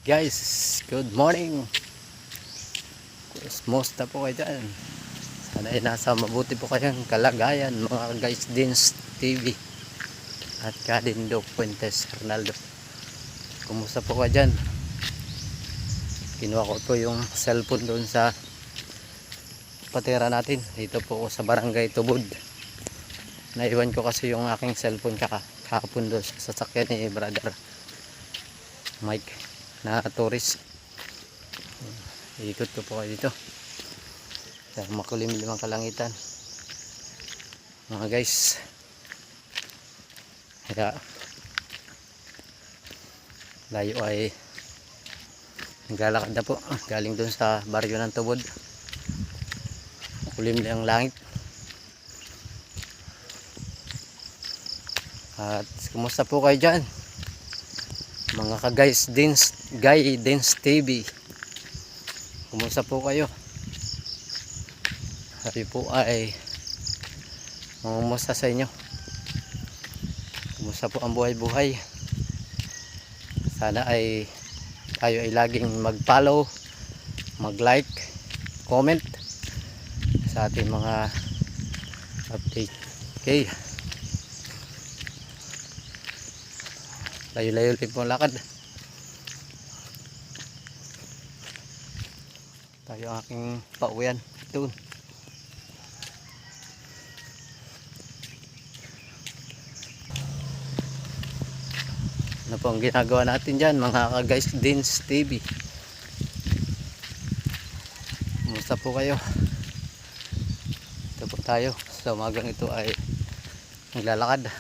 Guys, good morning. Kumusta po kayo dyan? Sana ay nasa mabuti po kayong kalagayan mga guys din TV at Kadindo Puentes Ronaldo. Kumusta po kayo dyan? Kinuha ko po yung cellphone doon sa patera natin. Dito po sa barangay Tubod. Naiwan ko kasi yung aking cellphone kahapon doon sa sasakyan ni brother Mike na tourist. Ikot ko po kayo dito sa makulimlim ang kalangitan mga guys. Kaya layo ay naglalakad na po galing dun sa baryo ng Tubod. Makulimlim ang langit. At kumusta po kayo dyan mga ka-guys Guy Dance TV? Kumusta po kayo? Sabi po ay kumusta sa inyo? Kumusta po ang buhay-buhay? Sana ay tayo ay laging mag-follow, mag-like, comment sa ating mga update. Okay, layo-layo ulit po ang lakad. Tayo ang aking pauwian doon. Ano po ang ginagawa natin dyan mga ka-guys Dins TV? Kumusta po kayo? Ito po tayo sa umagang ito ay naglalakad.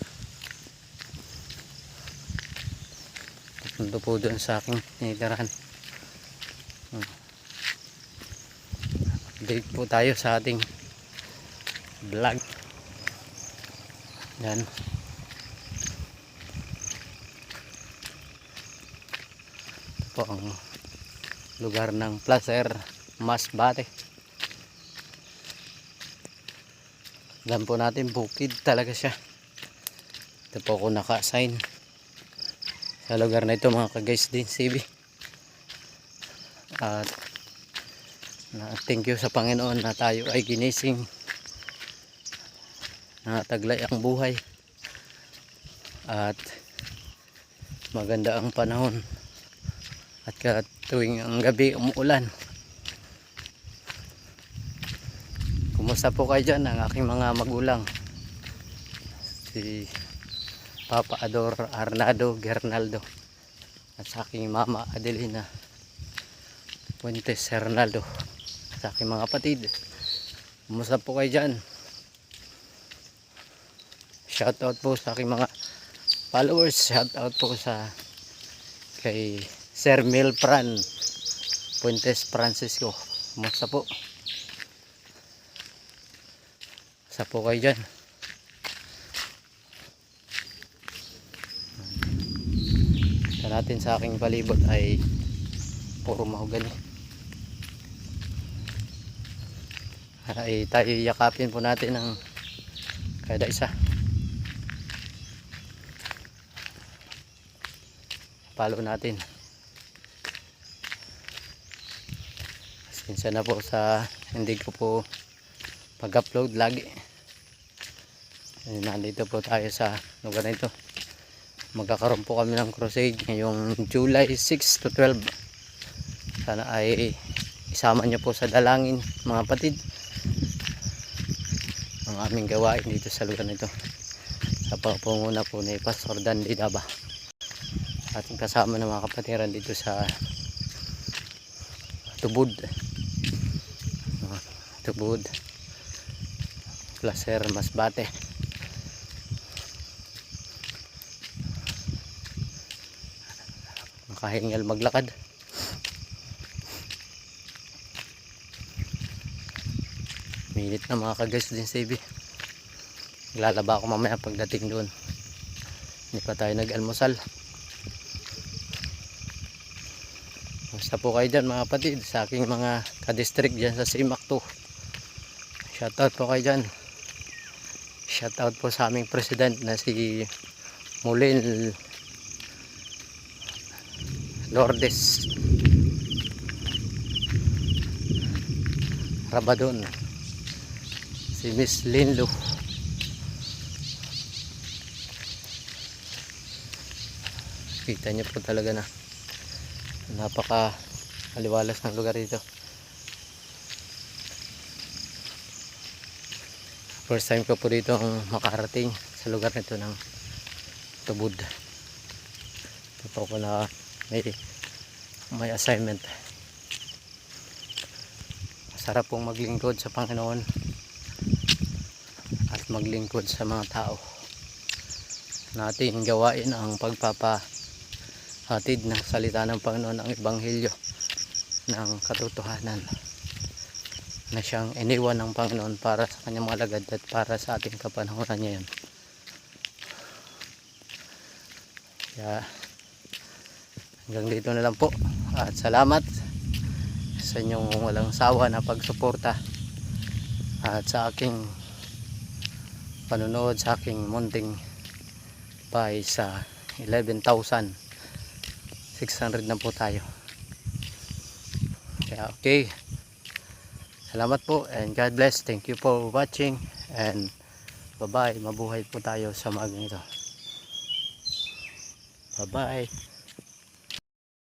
Punto po doon sa aking tinitirahan. Update po tayo sa ating vlog. Yan. Ito po ang lugar ng Placer Masbate. Alam po natin bukid talaga siya. Ito po ako naka-assign sa lugar na ito mga ka-guys din CV. At thank you sa Panginoon na tayo ay ginising, na taglay ang buhay at maganda ang panahon at tuwing ang gabi umuulan. Kumusta po kayo dyan ang aking mga magulang? Si Papa Ador Arnado Gernaldo at sa aking mama Adelina Puentes Ronaldo, sa aking mga kapatid. Kumusta po kayo dyan? Shoutout po sa aking mga followers. Shoutout po sa kay Sir Milpran Puentes Francisco. Kumusta po? Kumusta po kayo dyan? Natin sa aking palibot ay puro mahogani. Ay tayo yakapin po natin ng kada isa. Follow natin. Pasensya na po sa hindi ko po pag-upload lagi. Nandito po tayo sa lugar na ito. Magkakaroon po kami ng crusade ngayong July 6 to 12. Sana ay isama nyo po sa dalangin mga kapatid ang aming gawain dito sa lugar nito, sa pangunguna po ni Pastor Dan Didaba, ating kasama ng mga kapatiran dito sa Tubod Placer Masbate. Makahingal maglakad. Minit na mga ka-guys din sa TV. Lalaba ako mamaya pagdating doon. Hindi pa tayo nag-almusal. Basta po kayo dyan mga kapatid, sa aking mga ka-district dyan sa CIMAC 2. Shoutout po kayo dyan. Shoutout po sa aming president na si Mulin Lourdes Rabadon, si Miss Linlo. Kita niyo po talaga na napaka aliwalas ng lugar dito. First time ko po dito makarating sa lugar nito ng Tubod. Ito po ko na may assignment. Masarap pong maglingkod sa Panginoon at maglingkod sa mga tao. Nating gawain ang pagpapahatid ng salita ng Panginoon, ang ebanghelyo ng katotohanan na siyang iniwan ng Panginoon para sa kanyang mga lagad at para sa ating kapanahunan niya yan. Kaya hanggang dito na lang po, at salamat sa inyong walang sawa na pagsuporta at sa aking panunood sa aking munting bahay. Sa 11,600 na po tayo. Kaya okay, salamat po and God bless. Thank you for watching and bye bye. Mabuhay po tayo sa magang ito. Bye bye.